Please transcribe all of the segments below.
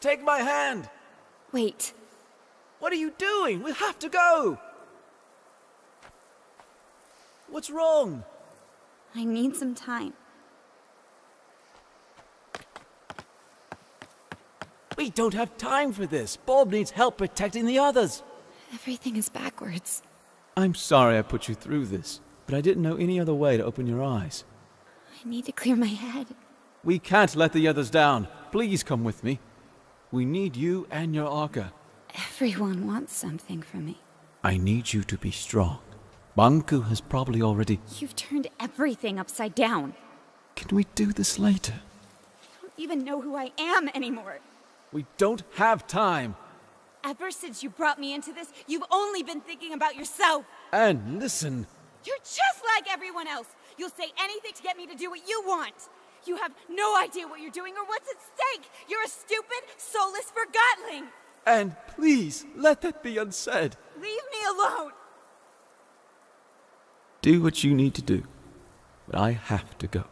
Take my hand! Wait. What are you doing? We have to go! What's wrong? I need some time. We don't have time for this. Bob needs help protecting the others. Everything is backwards. I'm sorry I put you through this, but I didn't know any other way to open your eyes. I need to clear my head. We can't let the others down. Please come with me. We need you and your Arca. Everyone wants something from me. I need you to be strong. Banku has probably already... You've turned everything upside down. Can we do this later? I don't even know who I am anymore. We don't have time. Ever since you brought me into this, you've only been thinking about yourself. And listen... You're just like everyone else. You'll say anything to get me to do what you want. You have no idea what you're doing or what's at stake. You're a stupid, soulless Forgotton. And please, let that be unsaid. Leave me alone. Do what you need to do. But I have to go.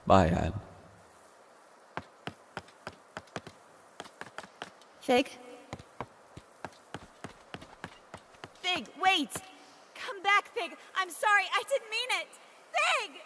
Bye, Anne. Fig? Fig, wait! Come back, Fig! I'm sorry, I didn't mean it! Fig!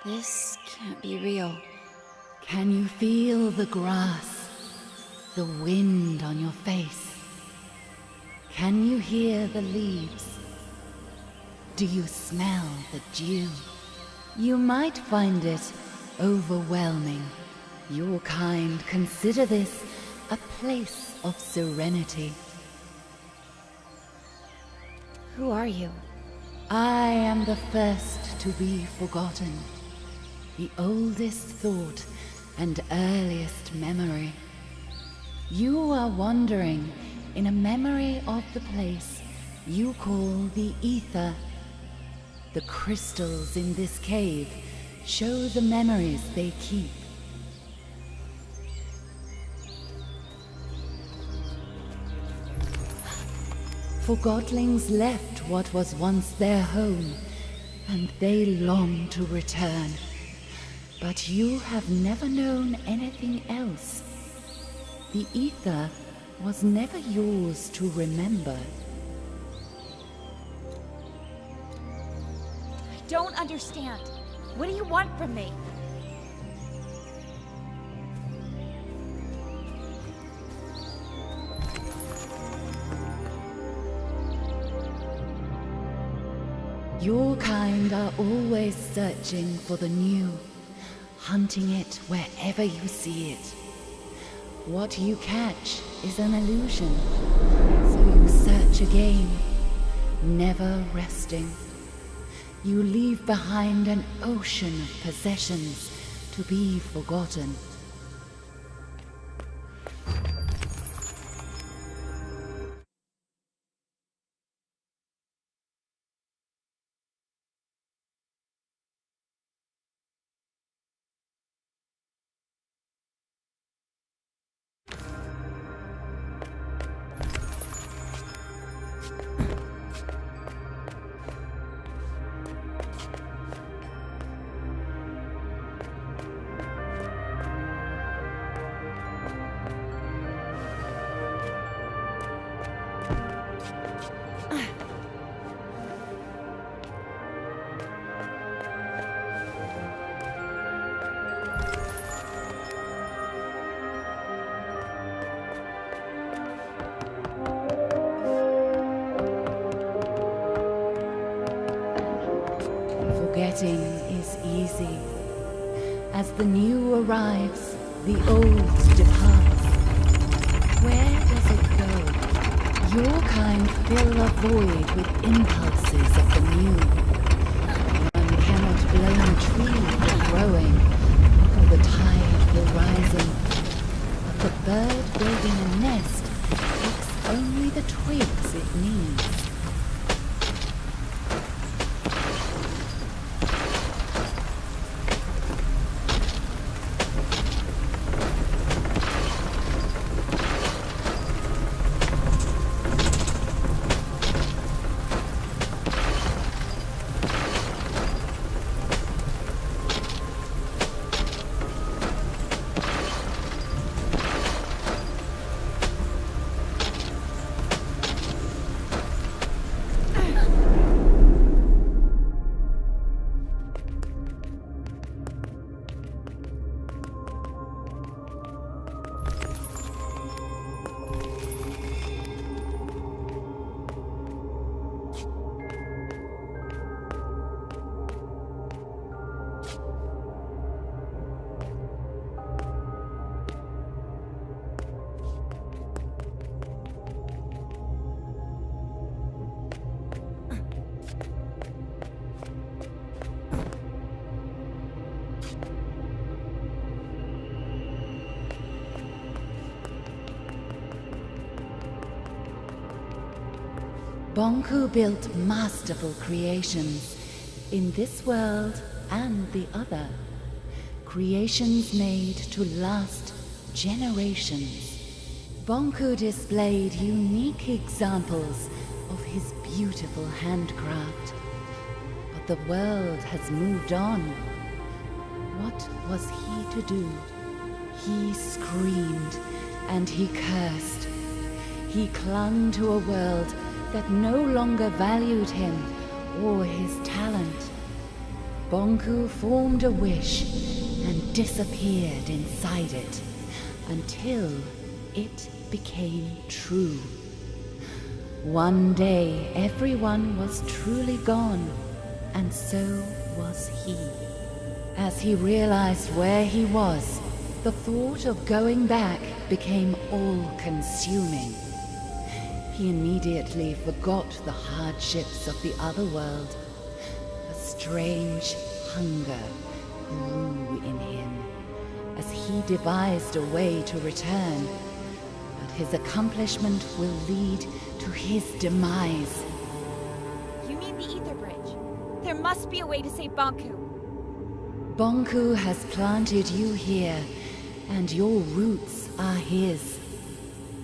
This can't be real. Can you feel the grass, the wind on your face? Can you hear the leaves? Do you smell the dew? You might find it overwhelming. Your kind consider this a place of serenity. Who are you? I am the first to be forgotten. The oldest thought and earliest memory. You are wandering in a memory of the place you call the ether. The crystals in this cave show the memories they keep. Forgotlings left what was once their home, and they long to return. But you have never known anything else. The ether was never yours to remember. I don't understand. What do you want from me? Your kind are always searching for the new, hunting it wherever you see it. What you catch is an illusion, so you search again, never resting. You leave behind an ocean of possessions to be forgotten. Forgetting is easy. As the new arrives, the old departs. Where does it go? Your kind fill a void with impulses of the new. One cannot blame a tree for growing, or the tide for rising. But the bird building a nest takes only the twigs it needs. Bonku built masterful creations in this world and the other. Creations made to last generations. Bonku displayed unique examples of his beautiful handcraft. But the world has moved on. What was he to do? He screamed and he cursed. He clung to a world that no longer valued him or his talent. Bonku formed a wish and disappeared inside it until it became true. One day, everyone was truly gone, and so was he. As he realized where he was, the thought of going back became all-consuming. He immediately forgot the hardships of the other world. A strange hunger grew in him as he devised a way to return. But his accomplishment will lead to his demise. You mean the Ether Bridge? There must be a way to save Bonku. Bonku has planted you here, and your roots are his.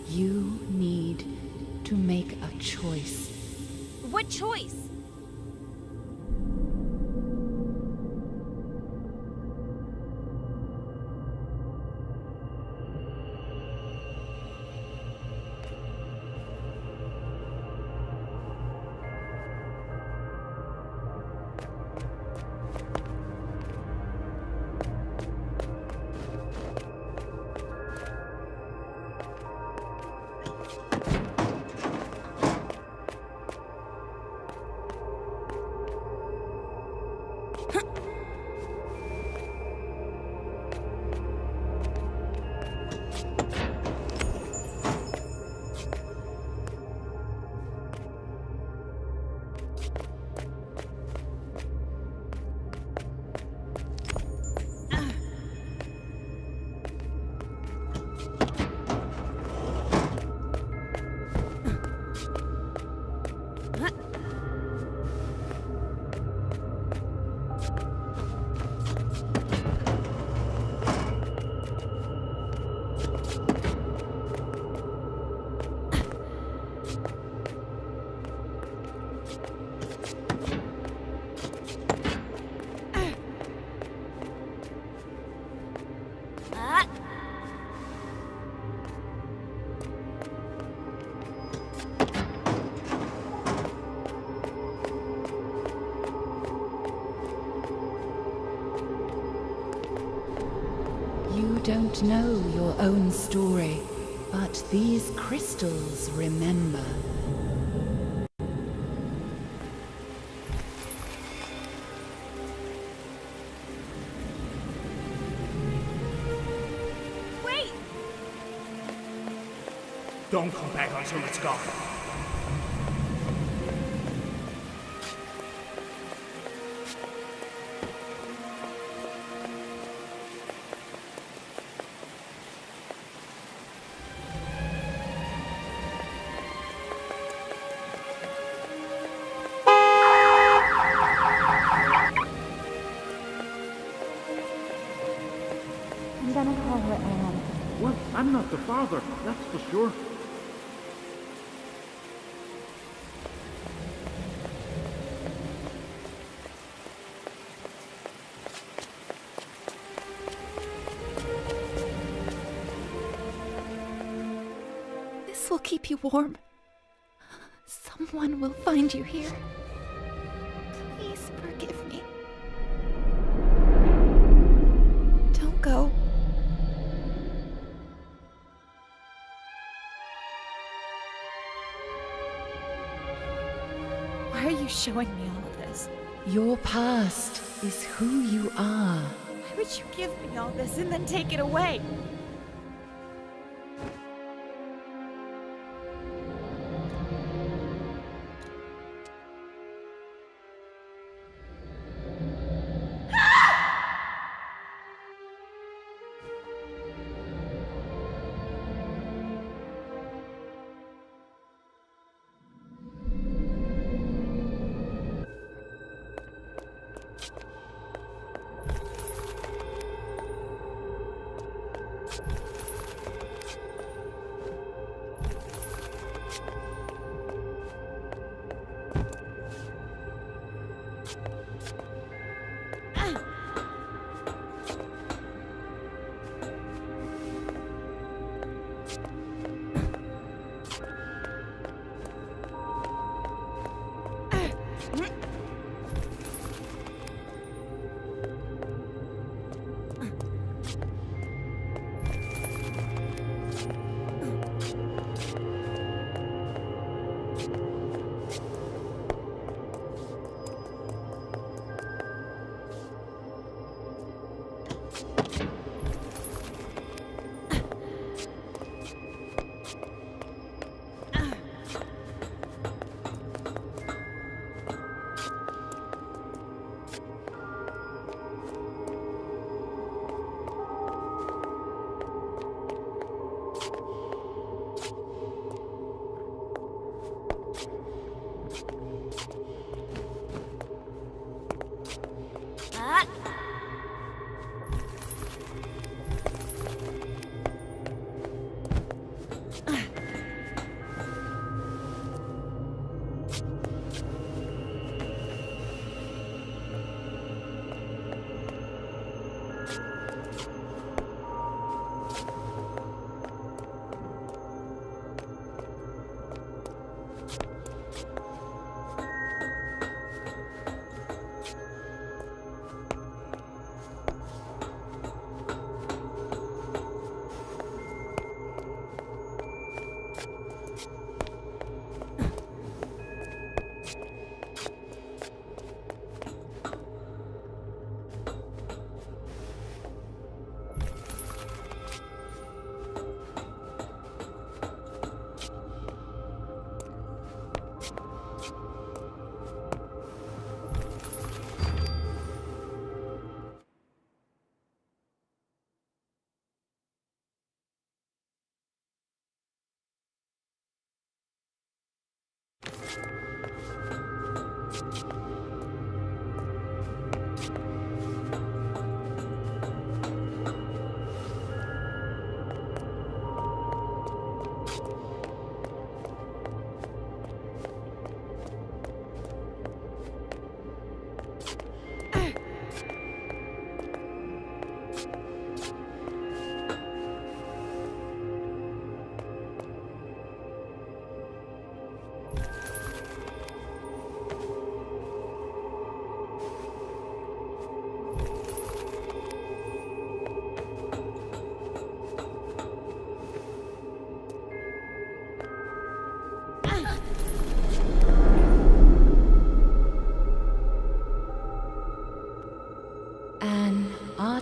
You need to make a choice. What choice? You don't know your own story, but these crystals remember. Wait! Don't come back until it's gone. I'm gonna call her Anne. Well, I'm not the father, that's for sure. This will keep you warm. Someone will find you here. Please forgive me. Don't go. Why are you showing me all of this? Your past is who you are. Why would you give me all this and then take it away?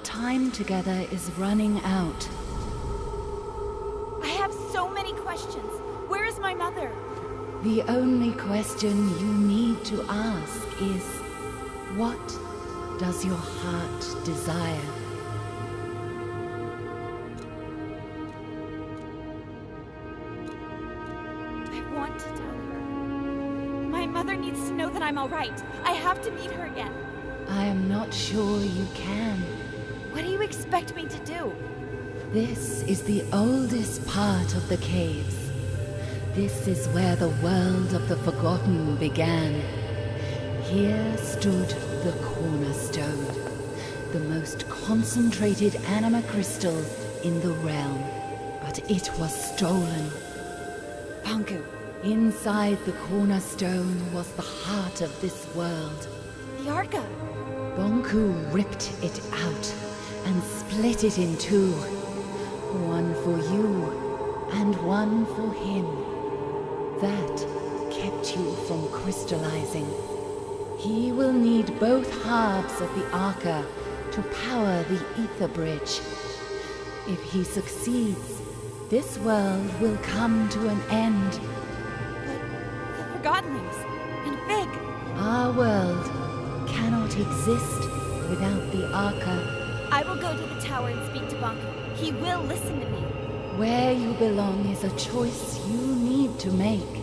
Time together is running out. I have so many questions. Where is my mother? The only question you need to ask is, what does your heart desire? I want to tell her. My mother needs to know that I'm all right. I have to meet her again. I am not sure you can. What do you expect me to do? This is the oldest part of the caves. This is where the world of the Forgotten began. Here stood the cornerstone, the most concentrated anima crystal in the realm. But it was stolen. Banku. Inside the cornerstone was the heart of this world. The Arca. Bonku ripped it out and split it in two. One for you and one for him. That kept you from crystallizing. He will need both halves of the Arca to power the Ether Bridge. If he succeeds, this world will come to an end. But the Forgottenlings and Fig. Our world cannot exist without the Arca. I will go to the tower and speak to Banku. He will listen to me. Where you belong is a choice you need to make.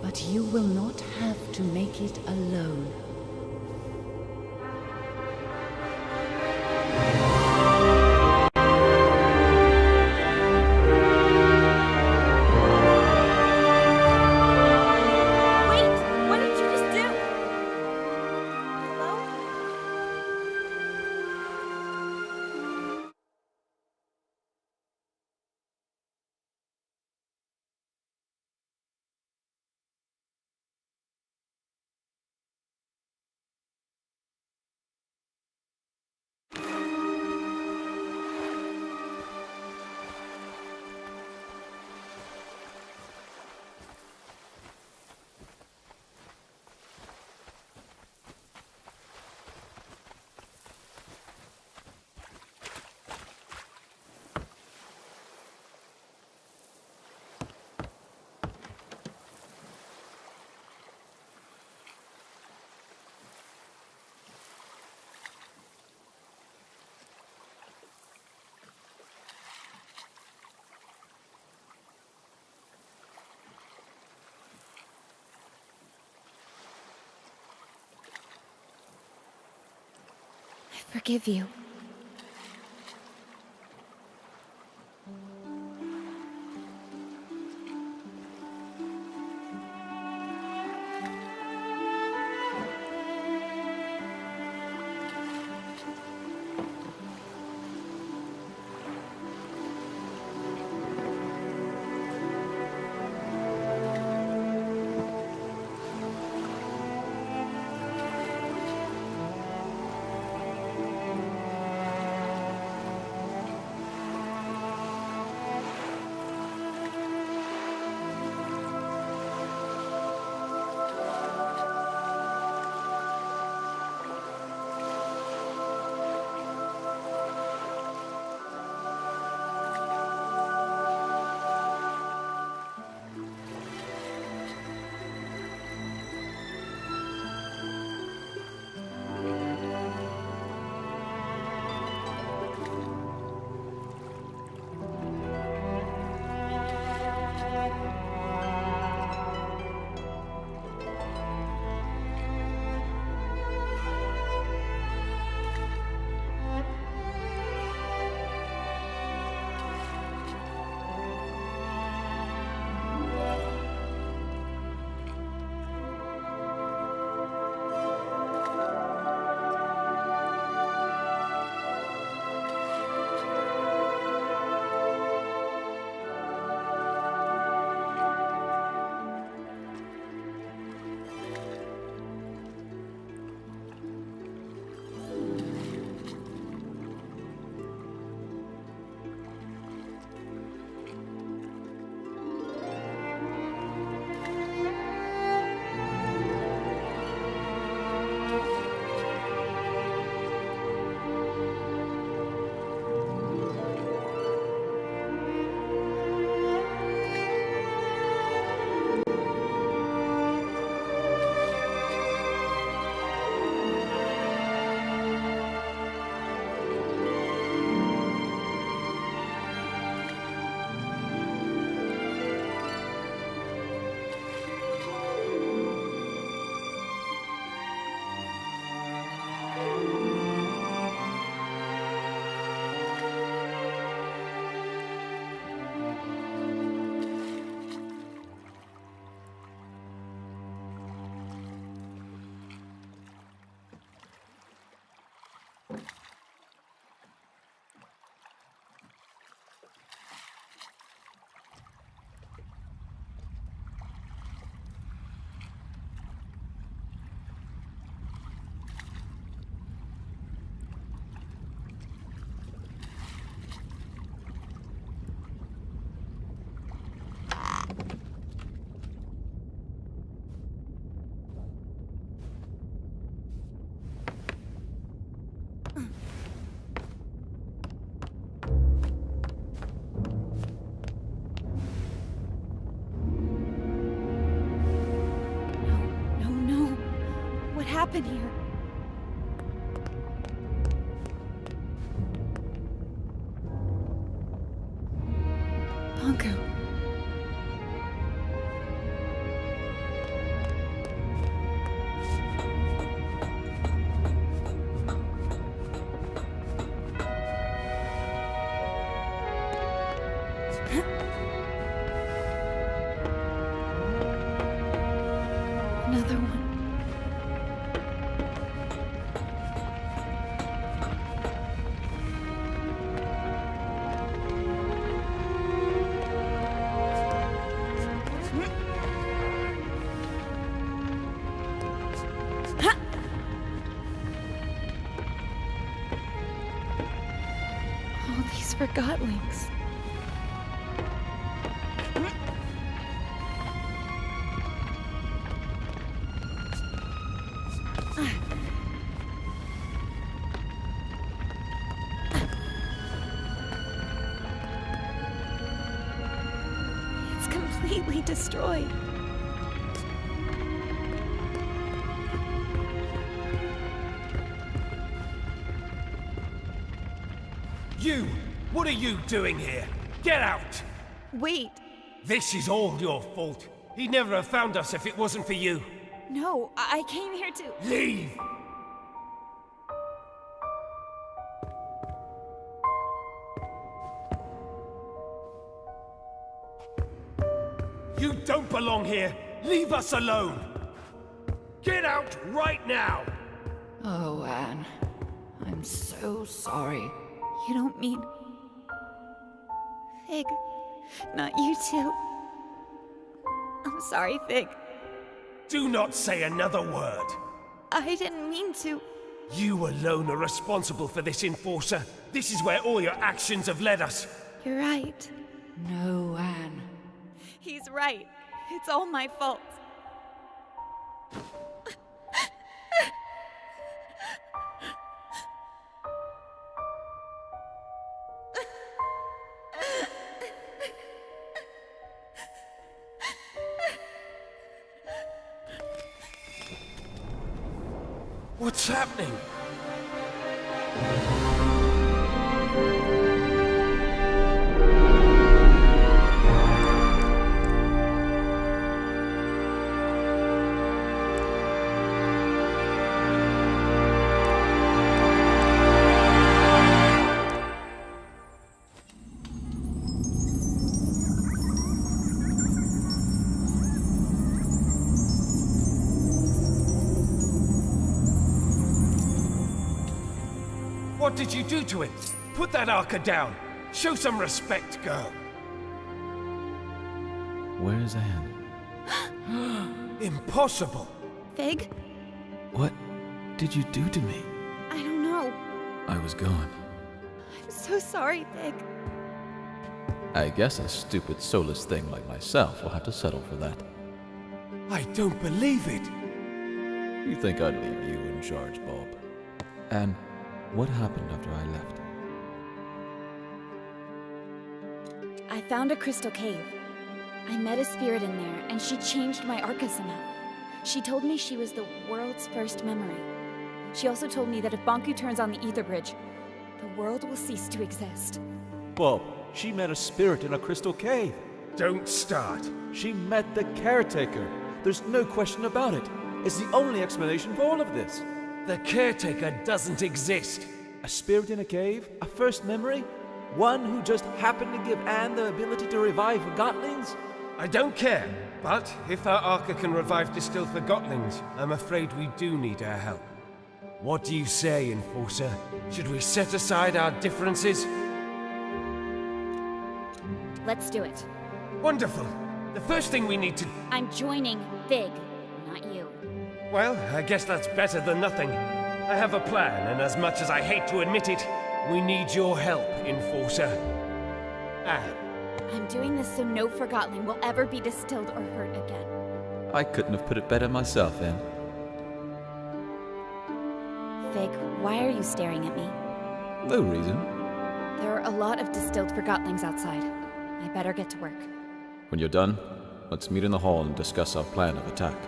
But you will not have to make it alone. forgive you. happen here? Pongo. Another one. All these Forgottlings. It's completely destroyed. You! What are you doing here? Get out! Wait. This is all your fault. He'd never have found us if it wasn't for you. No, I came here to... Leave! You don't belong here! Leave us alone! Get out right now! Oh, Anne. I'm so sorry. You don't mean... Fig. Not you too. I'm sorry, Fig. Do not say another word! I didn't mean to. You alone are responsible for this, Enforcer. This is where all your actions have led us. You're right. No, Anne. He's right. It's all my fault. What's happening? What did you do to it? Put that Arca down. Show some respect, girl. Where's Anne? Impossible. Fig? What did you do to me? I don't know. I was gone. I'm so sorry, Fig. I guess a stupid, soulless thing like myself will have to settle for that. I don't believe it. You think I'd leave you in charge, Bob? And what happened after I left? I found a crystal cave. I met a spirit in there, and she changed my Arca somehow. She told me she was the world's first memory. She also told me that if Banku turns on the Ether Bridge, the world will cease to exist. Bob, she met a spirit in a crystal cave. Don't start. She met the caretaker. There's no question about it. It's the only explanation for all of this. The caretaker doesn't exist. A spirit in a cave? A first memory? One who just happened to give Anne the ability to revive Forgottlings? I don't care, but if our Arca can revive distilled Forgottlings, I'm afraid we do need her help. What do you say, Enforcer? Should we set aside our differences? Let's do it. Wonderful. The first thing we need to... I'm joining Fig, not you. Well, I guess that's better than nothing. I have a plan, and as much as I hate to admit it, we need your help, Enforcer. Anne. I'm doing this so no Forgottling will ever be distilled or hurt again. I couldn't have put it better myself, Anne. Fig, why are you staring at me? No reason. There are a lot of distilled Forgottlings outside. I better get to work. When you're done, let's meet in the hall and discuss our plan of attack.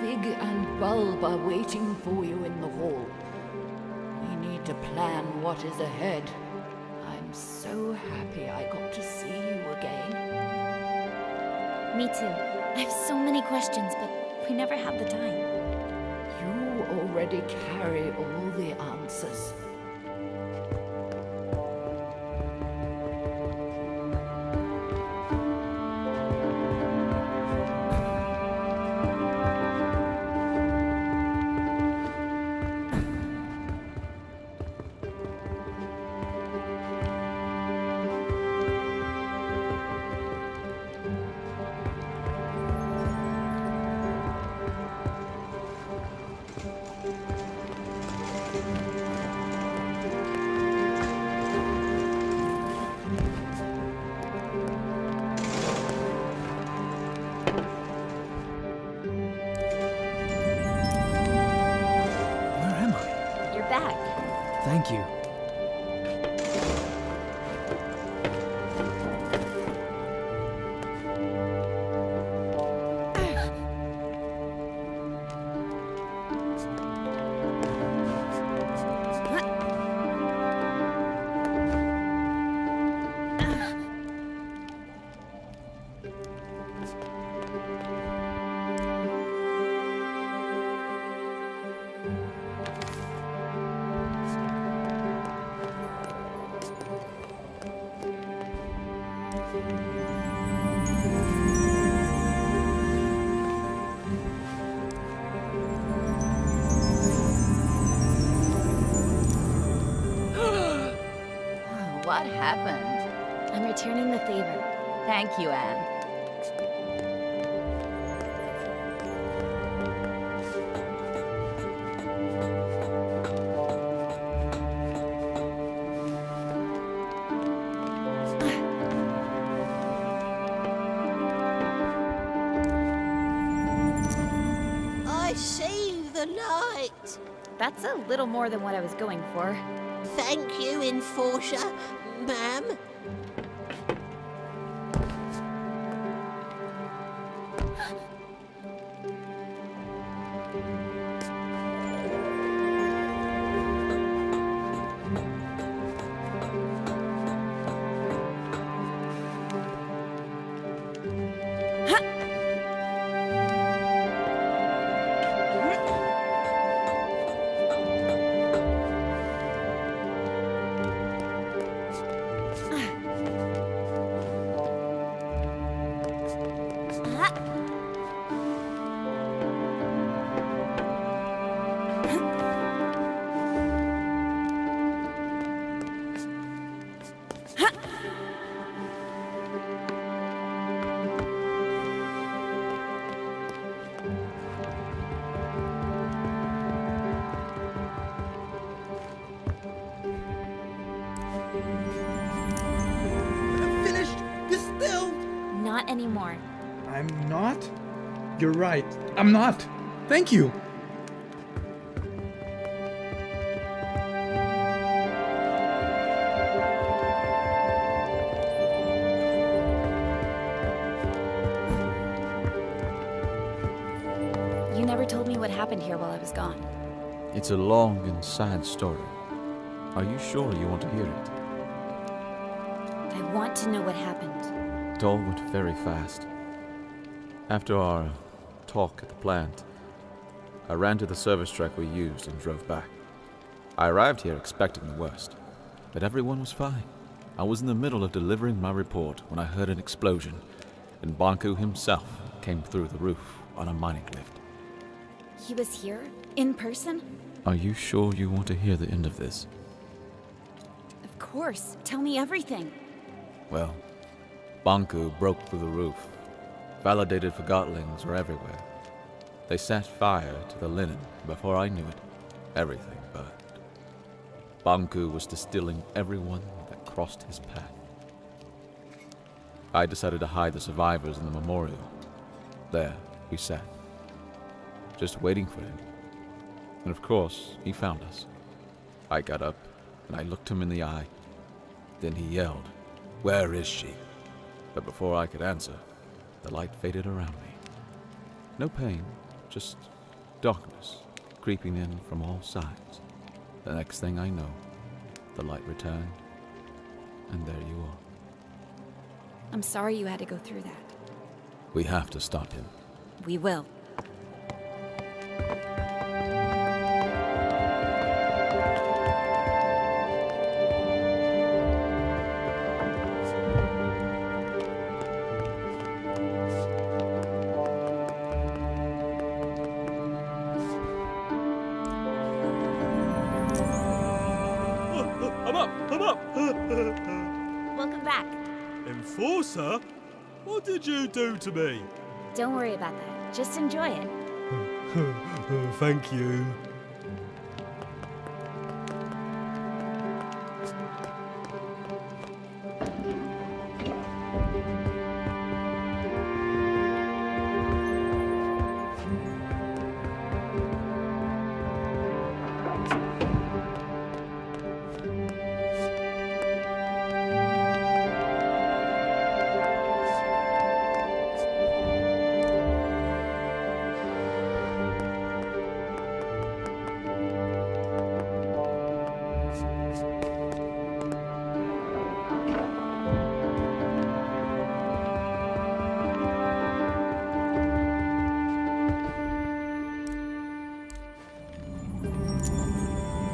Fig and Bulb are waiting for you in the hall. We need to plan what is ahead. I'm so happy I got to see you again. Me too. I have so many questions, but we never have the time. You already carry all the answers. What happened? I'm returning the favor. Thank you, Anne. I see the light. That's a little more than what I was going for. Thank you, Enforcer, ma'am. I'm finished. Distilled. Not anymore. I'm not? You're right. I'm not. Thank you. You never told me what happened here while I was gone. It's a long and sad story. Are you sure you want to hear it? I want to know what happened. It all went very fast. After our talk at the plant, I ran to the service truck we used and drove back. I arrived here expecting the worst, but everyone was fine. I was in the middle of delivering my report when I heard an explosion, and Banku himself came through the roof on a mining lift. He was here? In person? Are you sure you want to hear the end of this? Of course. Tell me everything. Well, Banku broke through the roof. Validated Forgottlings were everywhere. They set fire to the linen. Before I knew it, everything burned. Banku was distilling everyone that crossed his path. I decided to hide the survivors in the memorial. There, we sat, just waiting for him. And of course, he found us. I got up, and I looked him in the eye. Then he yelled, "Where is she?" But before I could answer, the light faded around me. No pain, just darkness creeping in from all sides. The next thing I know, the light returned, and there you are. I'm sorry you had to go through that. We have to stop him. We will. I'm up! Welcome back. Enforcer? What did you do to me? Don't worry about that. Just enjoy it. Thank you.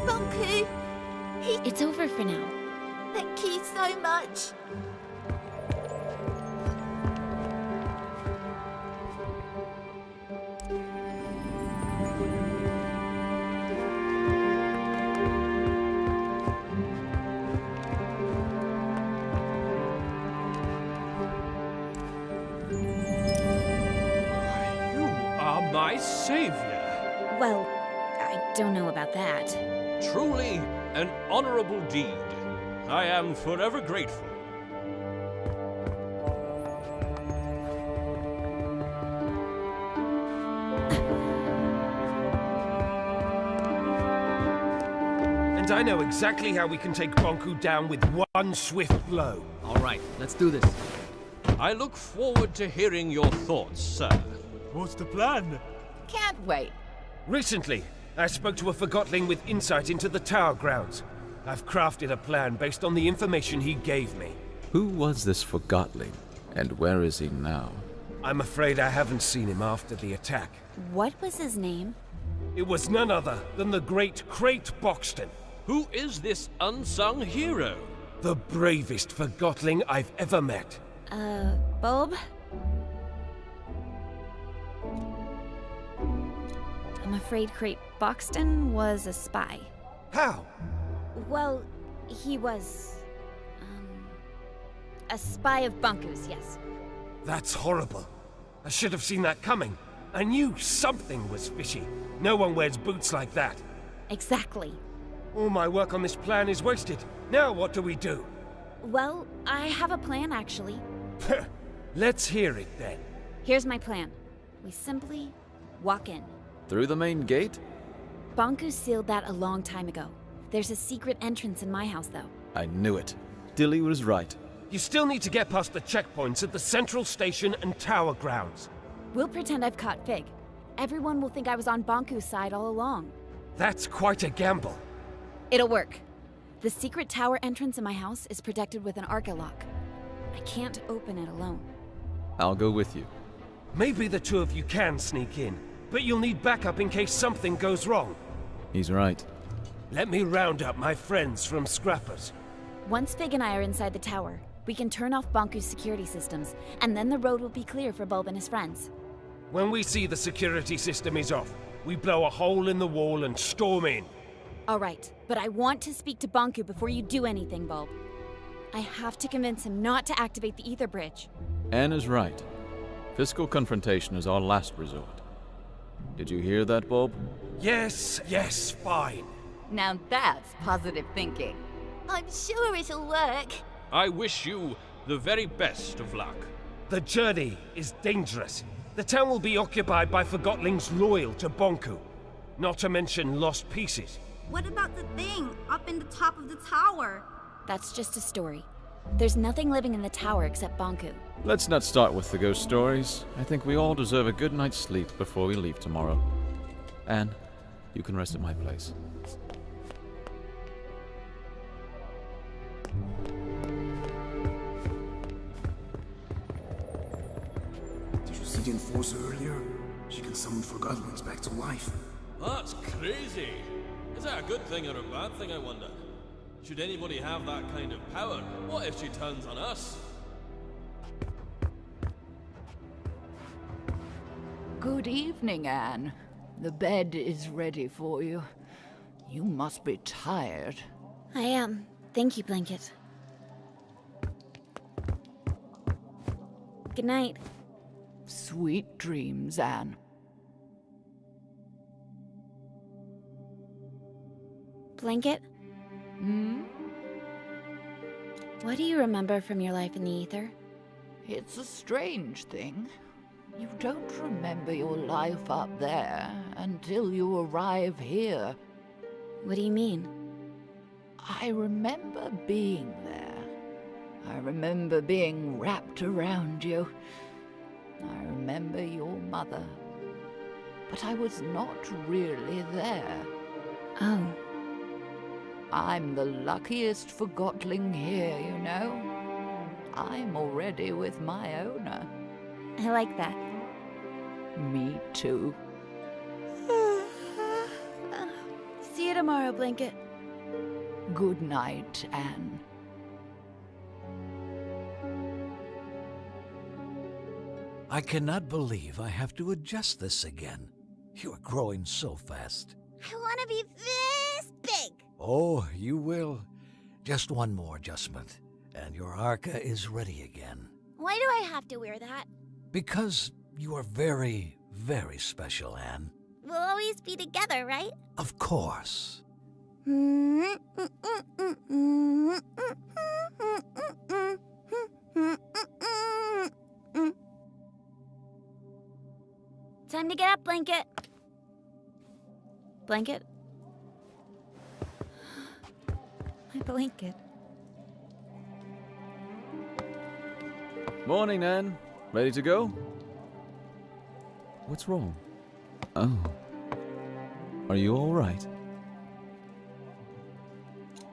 Bunku, It's over for now. thank you so much. my savior. Well, I don't know about that. Truly an honorable deed. I am forever grateful. And I know exactly how we can take Bonku down with one swift blow. All right, let's do this. I look forward to hearing your thoughts, sir. What's the plan? Can't wait. Recently, I spoke to a Forgotling with insight into the tower grounds. I've crafted a plan based on the information he gave me. Who was this Forgotling, and where is he now? I'm afraid I haven't seen him after the attack. What was his name? It was none other than the great Crate Boxton. Who is this unsung hero? The bravest Forgotling I've ever met. Bulb? I'm afraid Crate Boxton was a spy. How? Well, he was... a spy of Bonku's, yes. That's horrible. I should have seen that coming. I knew something was fishy. No one wears boots like that. Exactly. All my work on this plan is wasted. Now what do we do? Well, I have a plan, actually. Let's hear it, then. Here's my plan. We simply walk in. Through the main gate? Bonku sealed that a long time ago. There's a secret entrance in my house, though. I knew it. Dilly was right. You still need to get past the checkpoints at the central station and tower grounds. We'll pretend I've caught Fig. Everyone will think I was on Bonku's side all along. That's quite a gamble. It'll work. The secret tower entrance in my house is protected with an Arca lock. I can't open it alone. I'll go with you. Maybe the two of you can sneak in, but you'll need backup in case something goes wrong. He's right. Let me round up my friends from Scrappers. Once Fig and I are inside the tower, we can turn off Bonku's security systems, and then the road will be clear for Bulb and his friends. When we see the security system is off, we blow a hole in the wall and storm in. All right, but I want to speak to Bonku before you do anything, Bulb. I have to convince him not to activate the ether bridge. Anne is right. Physical confrontation is our last resort. Did you hear that, Bulb? Yes, fine. Now that's positive thinking. I'm sure it'll work. I wish you the very best of luck. The journey is dangerous. The town will be occupied by Forgotlings loyal to Bonku. Not to mention lost pieces. What about the thing up in the top of the tower? That's just a story. There's nothing living in the tower except Bonku. Let's not start with the ghost stories. I think we all deserve a good night's sleep before we leave tomorrow. Anne, you can rest at my place. Did you see the Enforcer earlier? She can summon Forgottlings back to life. That's crazy. Is that a good thing or a bad thing, I wonder? Should anybody have that kind of power, what if she turns on us? Good evening, Anne. The bed is ready for you. You must be tired. I am. Thank you, Blanket. Good night. Sweet dreams, Anne. Blanket? Hmm? What do you remember from your life in the ether? It's a strange thing. You don't remember your life up there until you arrive here. What do you mean? I remember being there. I remember being wrapped around you. I remember your mother. But I was not really there. Oh. I'm the luckiest Forgotling here, you know. I'm already with my owner. I like that. Me too. See you tomorrow, Blanket. Good night, Anne. I cannot believe I have to adjust this again. You are growing so fast. I want to be this big. Oh, you will. Just one more adjustment, and your Arca is ready again. Why do I have to wear that? Because you are very, very special, Anne. We'll always be together, right? Of course. Time to get up, Blanket. Blanket? My blanket. Morning, Nan. Ready to go? What's wrong? Oh. Are you all right?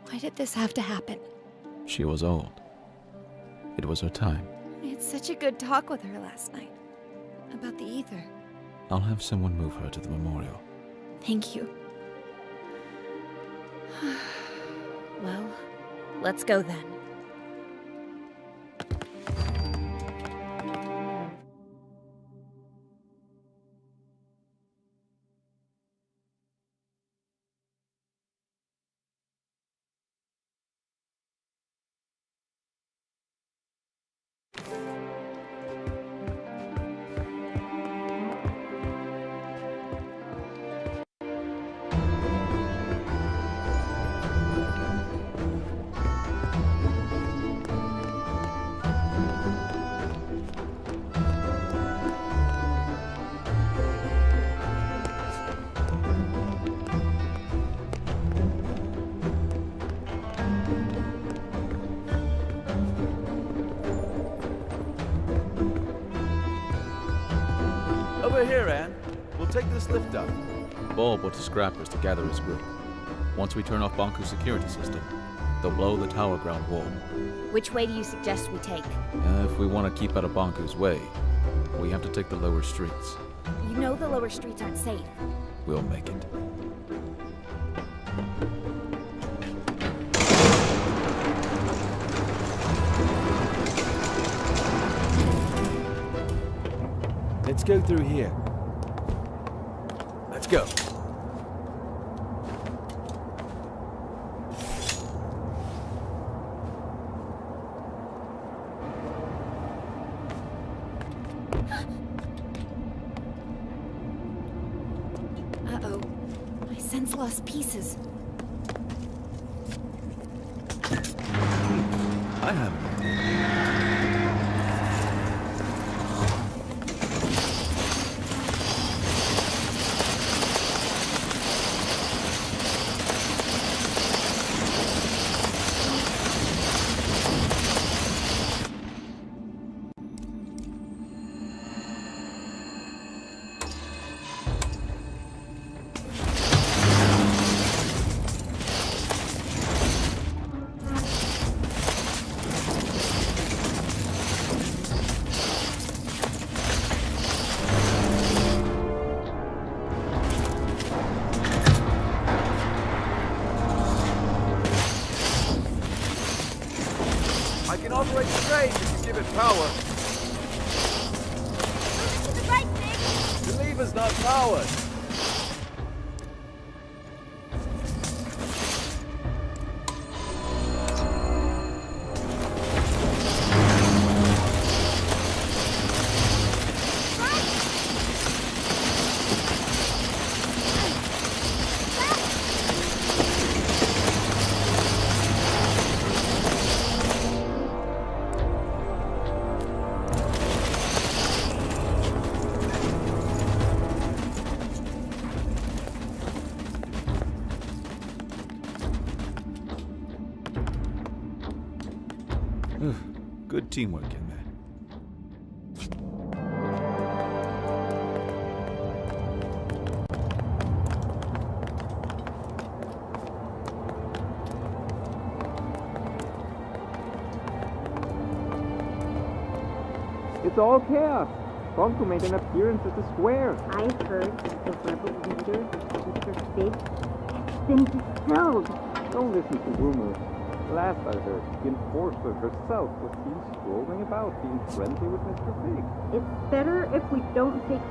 Why did this have to happen? She was old. It was her time. I had such a good talk with her last night. About the ether. I'll have someone move her to the memorial. Thank you. Well, let's go then. Over here, Anne. We'll take this lift up. Bulb went to Scrappers to gather his group. Once we turn off Banku's security system, they'll blow the tower ground wall. Which way do you suggest we take? If we want to keep out of Banku's way, we have to take the lower streets. You know the lower streets aren't safe. We'll make it. Let's go through here. Let's go. Uh-oh. My sense lost pieces. I have it. I can operate the train if you give it power. Move it to the right, Nick! The lever's not powered. Good teamwork in there. It's all chaos. Bronco made an appearance at the square. I've heard that the rebel leader, Mr. Fig, been distilled. Don't listen to rumors. Last I heard, the enforcer herself was seen strolling about, being friendly with Mr. Fig. It's better if we don't take...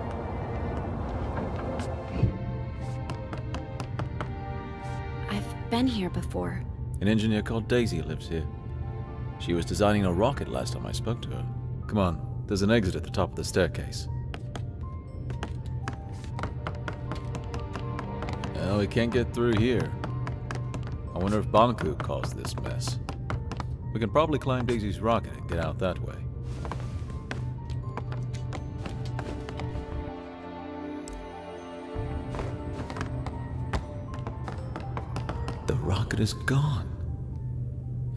I've been here before. An engineer called Daisy lives here. She was designing a rocket last time I spoke to her. Come on, there's an exit at the top of the staircase. Well, we can't get through here. I wonder if Banku caused this mess. We can probably climb Daisy's rocket and get out that way. The rocket is gone.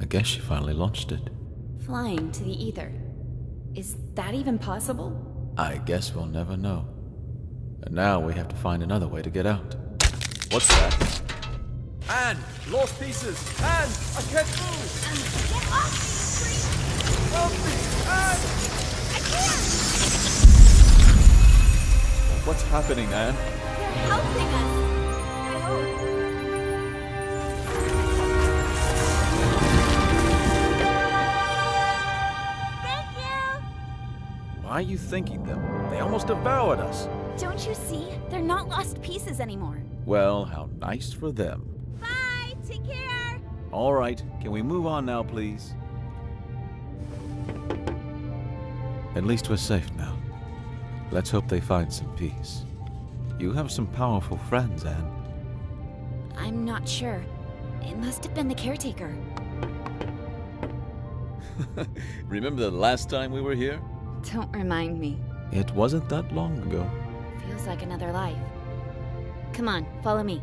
I guess she finally launched it. Flying to the ether. Is that even possible? I guess we'll never know. And now we have to find another way to get out. What's that? Anne! Lost pieces! Anne! I can't move! Get off me, you Help me! Anne! What's happening, Anne? They're helping us! I hope. Thank you! Why are you thanking them? They almost devoured us. Don't you see? They're not lost pieces anymore. Well, how nice for them. Bye! Take care! All right, can we move on now, please? At least we're safe now. Let's hope they find some peace. You have some powerful friends, Anne. I'm not sure. It must have been the caretaker. Remember the last time we were here? Don't remind me. It wasn't that long ago. Feels like another life. Come on, follow me.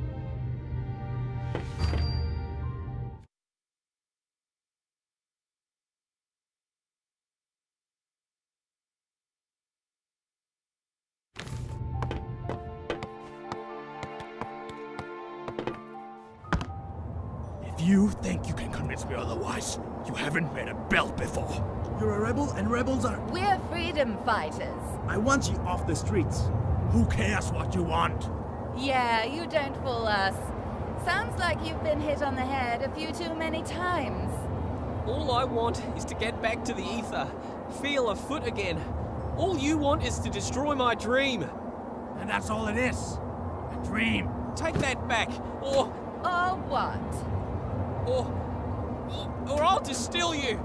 If you think you can convince me otherwise, you haven't made a belt before. You're a rebel, and rebels are... We're freedom fighters. I want you off the streets. Who cares what you want? Yeah, you don't fool us. Sounds like you've been hit on the head a few too many times. All I want is to get back to the ether, feel a foot again. All you want is to destroy my dream. And that's all it is. A dream. Take that back, or what? Or I'll distill you.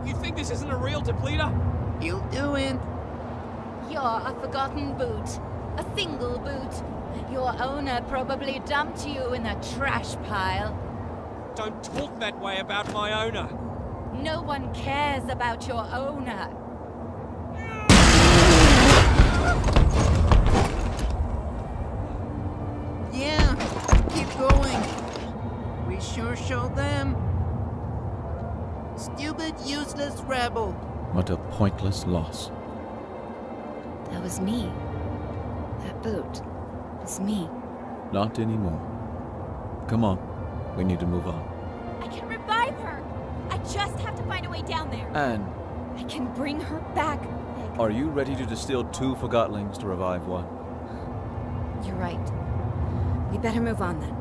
You think this isn't a real depleter? You doing? You're a forgotten boot. A single boot. Your owner probably dumped you in the trash pile. Don't talk that way about my owner. No one cares about your owner. Yeah, keep going. We sure show them. Stupid, useless rebel. What a pointless loss. That was me. That boot was me. Not anymore. Come on, we need to move on. I can revive her! I just have to find a way down there. Anne, I can bring her back. are you ready to distill 2 Forgotlings to revive 1? You're right. We better move on then.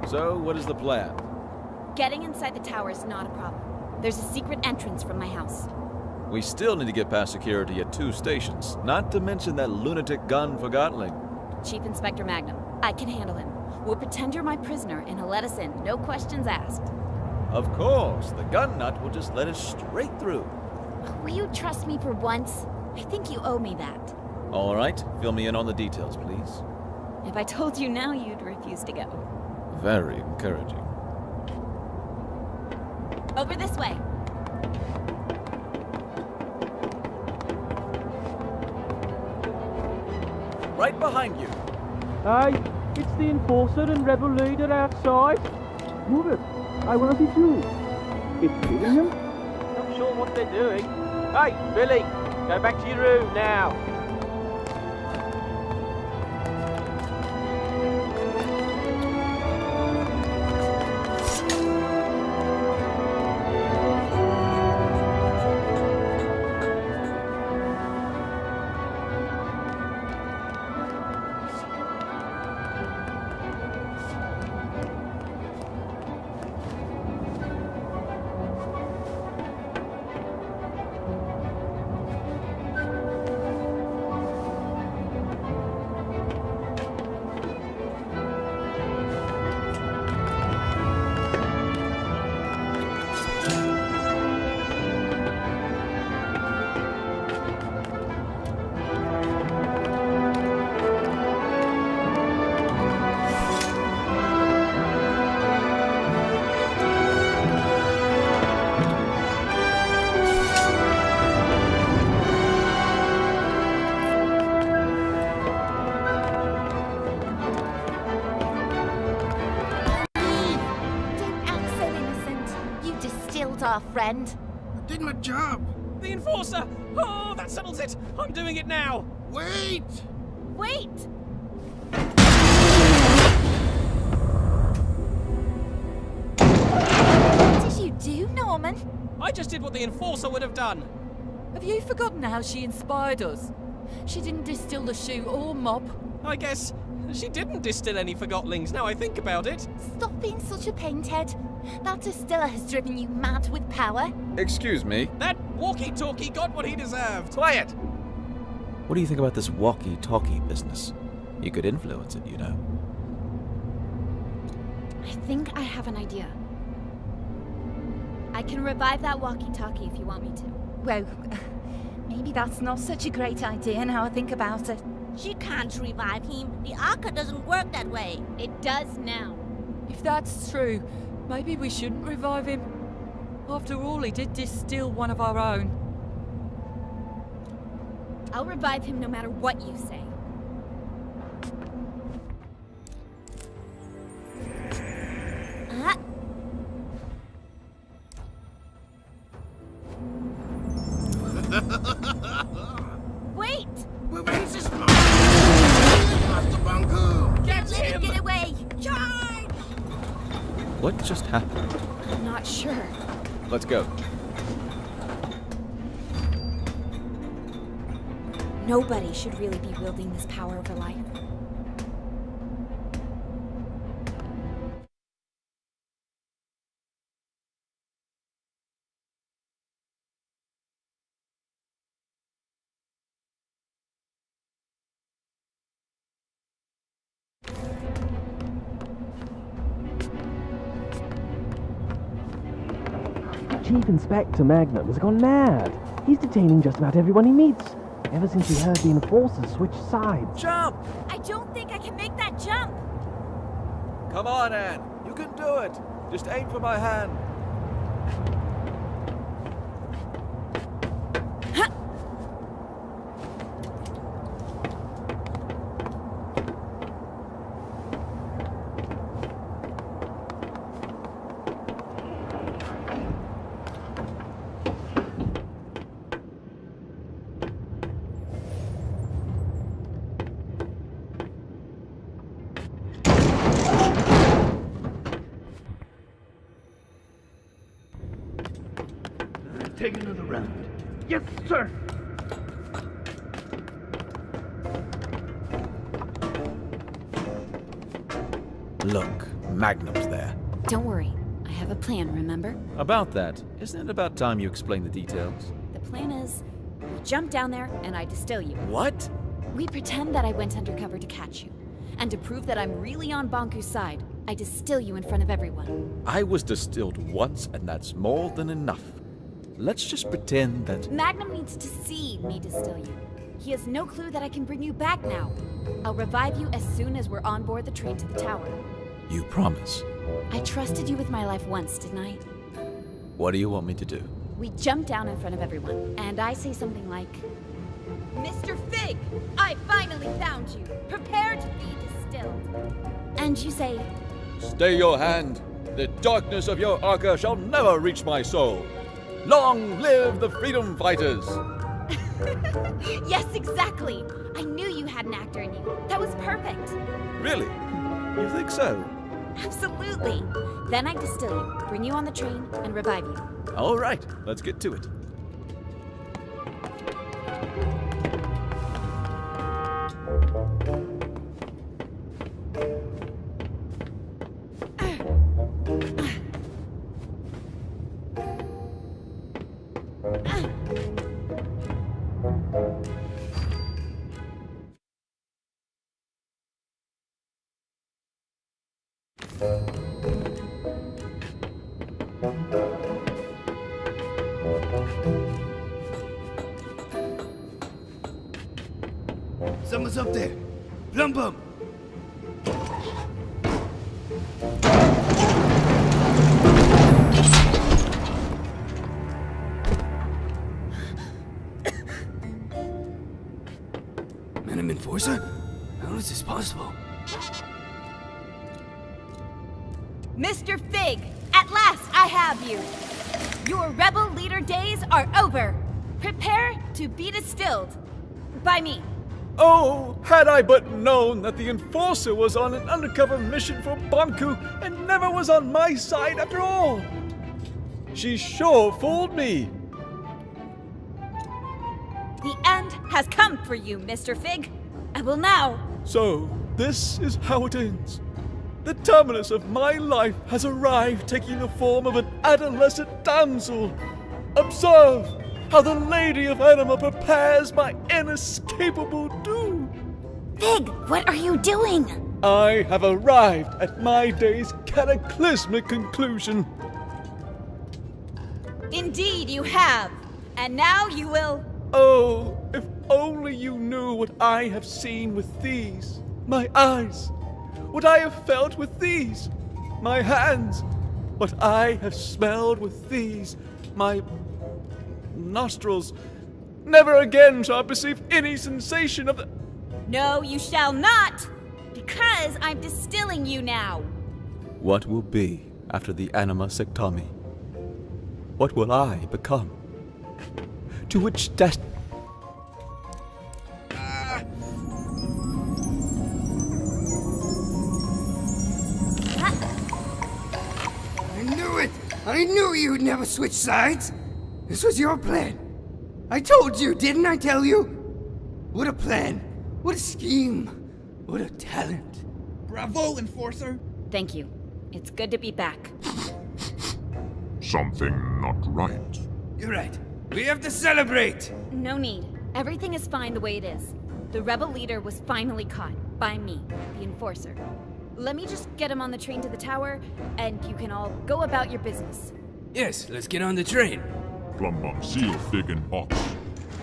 So, what is the plan? Getting inside the tower is not a problem. There's a secret entrance from my house. We still need to get past security at 2 stations, not to mention that lunatic gun Forgotling. Chief Inspector Magnum, I can handle him. We'll pretend you're my prisoner and he'll let us in, no questions asked. Of course, the gun nut will just let us straight through. Will you trust me for once? I think you owe me that. All right, fill me in on the details, please. If I told you now, you'd refuse to go. Very encouraging. Over this way. Right behind you. Hey, it's the Enforcer and Rebel Leader outside. Move it. I want to see you. It's killing him? Not sure what they're doing. Hey, Billy, go back to your room now. distilled our friend. I did my job. The Enforcer! Oh, that settles it! I'm doing it now! Wait! Wait! What did you do, Norman? I just did what the Enforcer would have done. Have you forgotten how she inspired us? She didn't distill the shoe or mop. I guess she didn't distill any Forgottlings, now I think about it. Stop being such a pain, Ted. That distiller has driven you mad with power. Excuse me? That walkie-talkie got what he deserved. Quiet! What do you think about this walkie-talkie business? You could influence it, you know. I think I have an idea. I can revive that walkie-talkie if you want me to. Well, maybe that's not such a great idea now I think about it. She can't revive him. The Arca doesn't work that way. It does now. If that's true, maybe we shouldn't revive him. After all, he did distill one of our own. I'll revive him no matter what you say. Wait! Get him! Get away! Charge! What just happened? I'm not sure. Let's go. Nobody should really be wielding this power over life. Chief Inspector Magnum has gone mad. He's detaining just about everyone he meets, ever since he heard the Enforcers switch sides. Jump! I don't think I can make that jump. Come on, Anne. You can do it. Just aim for my hand. Take another round. Yes, sir! Look, Magnum's there. Don't worry. I have a plan, remember? About that, isn't it about time you explain the details? The plan is, we jump down there and I distill you. What? We pretend that I went undercover to catch you. And to prove that I'm really on Bonku's side, I distill you in front of everyone. I was distilled once, and that's more than enough. Let's just pretend that... Magnum needs to see me distill you. He has no clue that I can bring you back now. I'll revive you as soon as we're on board the train to the tower. You promise? I trusted you with my life once, didn't I? What do you want me to do? We jump down in front of everyone, and I say something like, Mr. Fig, I finally found you. Prepare to be distilled. And you say, Stay your hand. The darkness of your Arca shall never reach my soul. Long live the freedom fighters! Yes, exactly. I knew you had an actor in you. That was perfect. Really? You think so? Absolutely. Then I distill you, bring you on the train, and revive you. All right, let's get to it. Someone's up there. Plum bum. Venom Enforcer? How is this possible? Mr. Fig, at last I have you. Your rebel leader days are over. Prepare to be distilled. By me. Oh, had I but known that the Enforcer was on an undercover mission for Banku and never was on my side after all! She sure fooled me! The end has come for you, Mr. Fig. I will now. So, this is how it ends. The terminus of my life has arrived, taking the form of an adolescent damsel. Observe how the Lady of Anima prepares my inescapable doom. Fig, what are you doing? I have arrived at my day's cataclysmic conclusion. Indeed you have. And now you will... Oh, if only you knew what I have seen with these, my eyes. What I have felt with these, my hands. What I have smelled with these, my nostrils. Never again shall I perceive any sensation of the... No, you shall not! Because I'm distilling you now. What will be after the anima sectami? What will I become? To which destiny? I knew it! I knew you'd never switch sides! This was your plan. I told you, didn't I tell you? What a plan. What a scheme. What a talent. Bravo, Enforcer! Thank you. It's good to be back. Something not right. You're right. We have to celebrate! No need. Everything is fine the way it is. The rebel leader was finally caught. By me, the Enforcer. Let me just get him on the train to the tower, and you can all go about your business. Yes, let's get on the train. Plumbum, seal Fig and Box.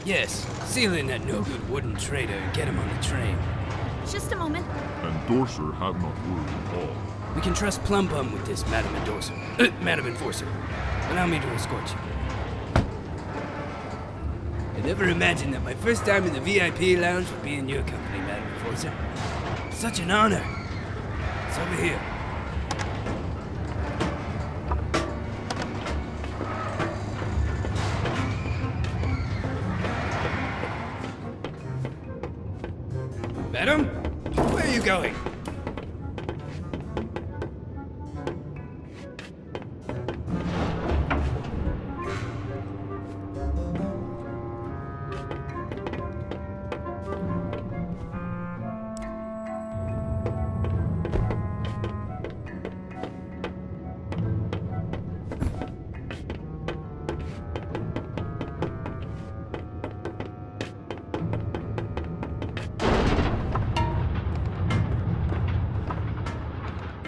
Yes, seal in that no-good wooden traitor and get him on the train. Just a moment. Endorser have not word at all. We can trust Plum Bum with this, Madam Endorser. Madam Enforcer. Allow me to escort you. I never imagined that my first time in the VIP lounge would be in your company, Madam Enforcer. Such an honor. It's over here. Madam? Where are you going?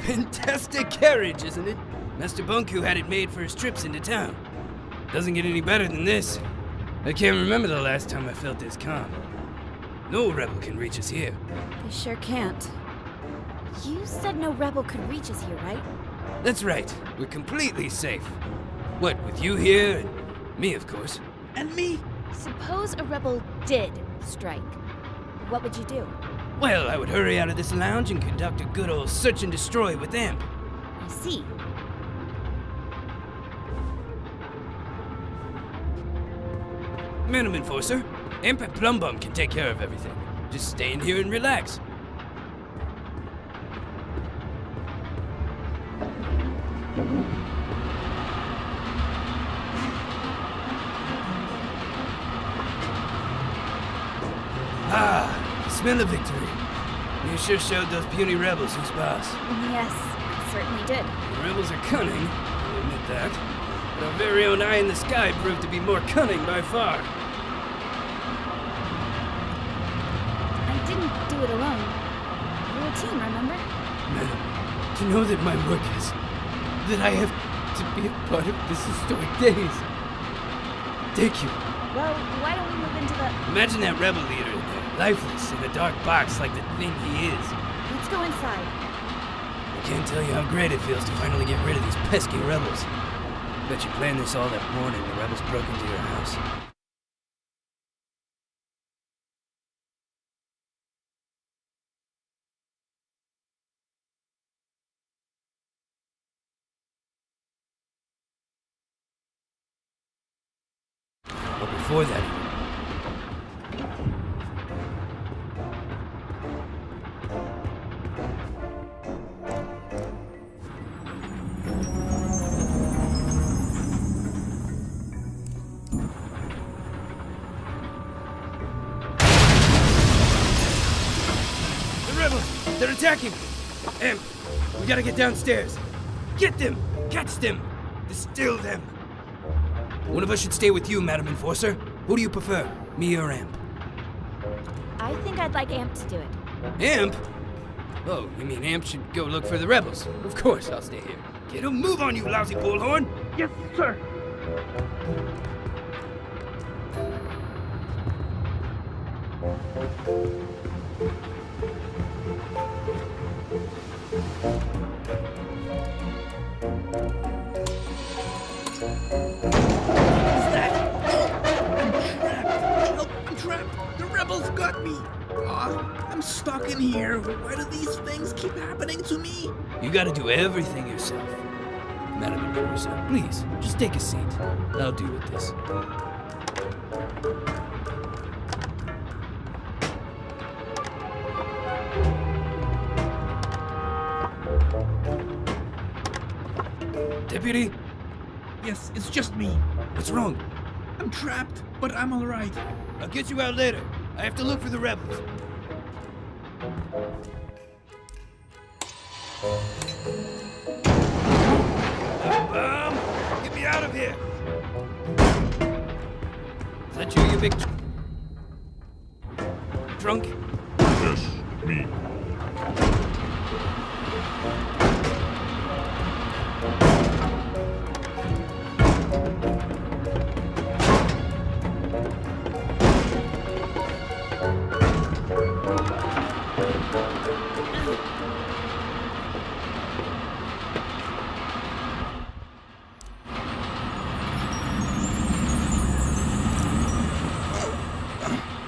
Fantastic carriage, isn't it? Master Bunku had it made for his trips into town. Doesn't get any better than this. I can't remember the last time I felt this calm. No rebel can reach us here. They sure can't. You said no rebel could reach us here, right? That's right. We're completely safe. What, with you here and me, of course. And me? Suppose a rebel did strike. What would you do? Well, I would hurry out of this lounge and conduct a good old search and destroy with Imp. I see. Madam Enforcer, Imp and Plum Bum can take care of everything. Just stay in here and relax. Ah, the smell of victory. You sure showed those puny rebels who's boss. Yes, I certainly did. The rebels are cunning, I'll admit that. But our very own eye in the sky proved to be more cunning by far. I didn't do it alone. We're a team, remember? Madam, to know that my work is... that I have to be a part of this historic days. Thank you. Well, why don't we move into the... Imagine that rebel leader in there, lifeless in a dark box like the thing he is. Let's go inside. I can't tell you how great it feels to finally get rid of these pesky rebels. Bet you planned this all that morning the rebels broke into your house. before that. The rebels! They're attacking! Imp, we gotta get downstairs. Get them! Catch them! Distill them! One of us should stay with you, Madam Enforcer. Who do you prefer, me or Amp? I think I'd like Amp to do it. Amp? Oh, you mean Amp should go look for the rebels? Of course, I'll stay here. Get a move on, you lousy bullhorn! Yes, sir. I'm trapped. The rebels got me. I'm stuck in here. Why do these things keep happening to me? You gotta do everything yourself. Madam Enforcer, please, just take a seat. I'll deal with this. Deputy? Yes, it's just me. What's wrong? I'm trapped, but I'm alright. I'll get you out later. I have to look for the rebels. Get me out of here! Is that you big drunk? Yes, me.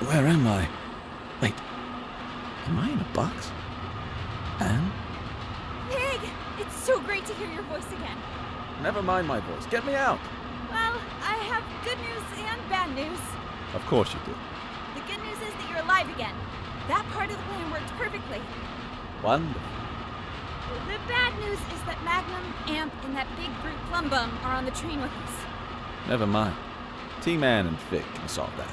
Where am I? Wait, am I in a box? Anne? Pig! It's so great to hear your voice again. Never mind my voice. Get me out. Well, I have good news and bad news. Of course you do. The good news is that you're alive again. That part of the plan worked perfectly. Wonderful. The bad news is that Magnum, Amp, and that big brute Plumbum are on the train with us. Never mind. T-Man and Fig can solve that.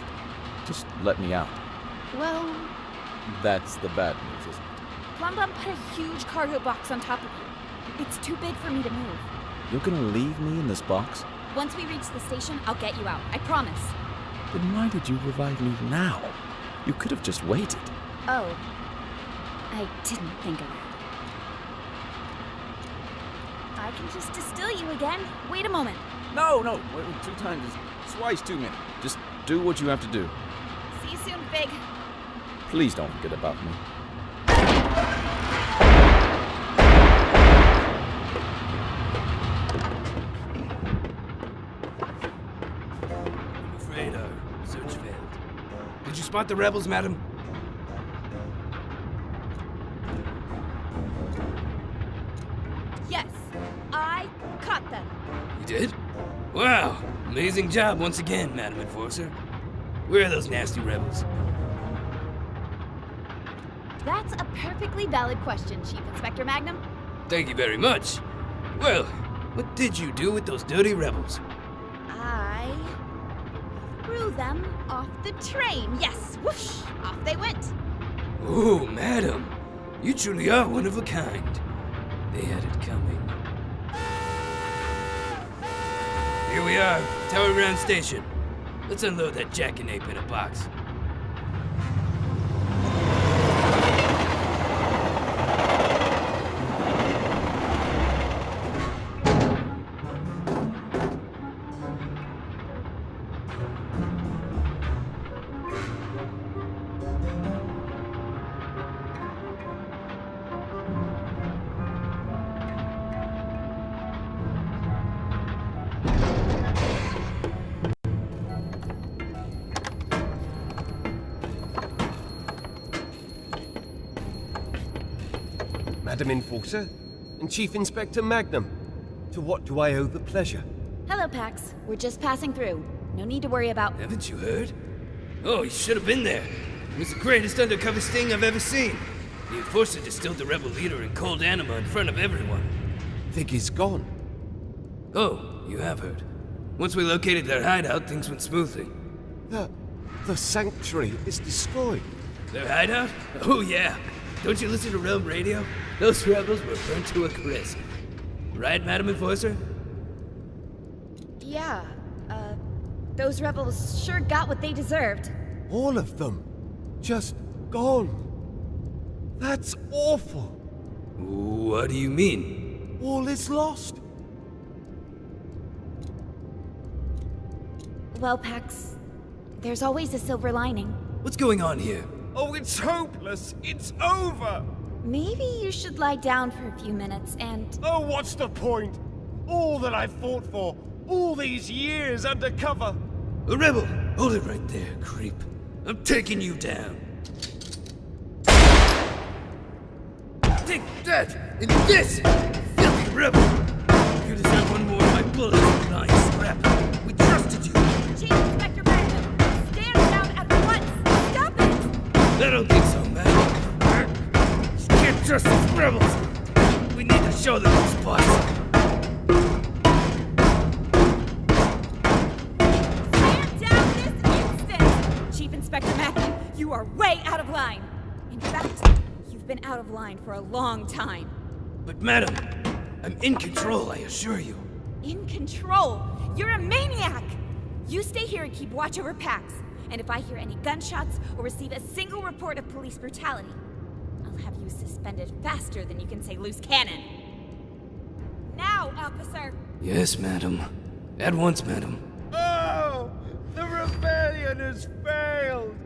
Just let me out. Well, That's the bad news, isn't it? Plumbum put a huge cargo box on top of you. It's too big for me to move. You're gonna leave me in this box? Once we reach the station, I'll get you out. I promise. Then why did you revive me now? You could have just waited. Oh. I didn't think of that. I can just distill you again. Wait a moment. No, 2 times is twice too many. Just do what you have to do. See you soon, Fig. Please don't forget about me. I'm afraid our search failed. Did you spot the rebels, madam? Yes, I caught them. You did? Wow! Amazing job once again, Madam Enforcer. Where are those nasty rebels? That's a perfectly valid question, Chief Inspector Magnum. Thank you very much. Well, what did you do with those dirty rebels? I threw them off the train. Yes, whoosh, off they went. Oh, madam, you truly are one of a kind. They had it coming. Here we are, Tower Ground Station. Let's unload that jackknape in a box. Madam Enforcer and Chief Inspector Magnum, to what do I owe the pleasure? Hello, Pax. We're just passing through. No need to worry about... Haven't you heard? Oh, you should have been there. It was the greatest undercover sting I've ever seen. The Enforcer distilled the rebel leader in cold anima in front of everyone. Think he's gone? Oh, you have heard. Once we located their hideout, things went smoothly. The sanctuary is destroyed. Their hideout? Oh yeah. Don't you listen to Realm Radio? Those rebels were burnt to a crisp. Right, Madam Enforcer? Yeah, those rebels sure got what they deserved. All of them. Just gone. That's awful. What do you mean? All is lost. Well, Pax, there's always a silver lining. What's going on here? Oh, it's hopeless. It's over. Maybe you should lie down for a few minutes and... Oh, what's the point? All that I fought for, all these years undercover. A rebel! Hold it right there, creep. I'm taking you down. Take that! And this! Filthy rebel! You deserve one more of my bullets, you lying scrap. We trusted you! Chief Inspector Magnum, stand down at once! Stop it! I don't think so, man. Just can't trust these rebels! We need to show them who's boss. Inspector Mackey, you are way out of line. In fact, you've been out of line for a long time. But madam, I'm in control, I assure you. In control? You're a maniac! You stay here and keep watch over Pax. And if I hear any gunshots or receive a single report of police brutality, I'll have you suspended faster than you can say loose cannon. Now, officer! Yes, madam. At once, madam. Oh! The rebellion has failed!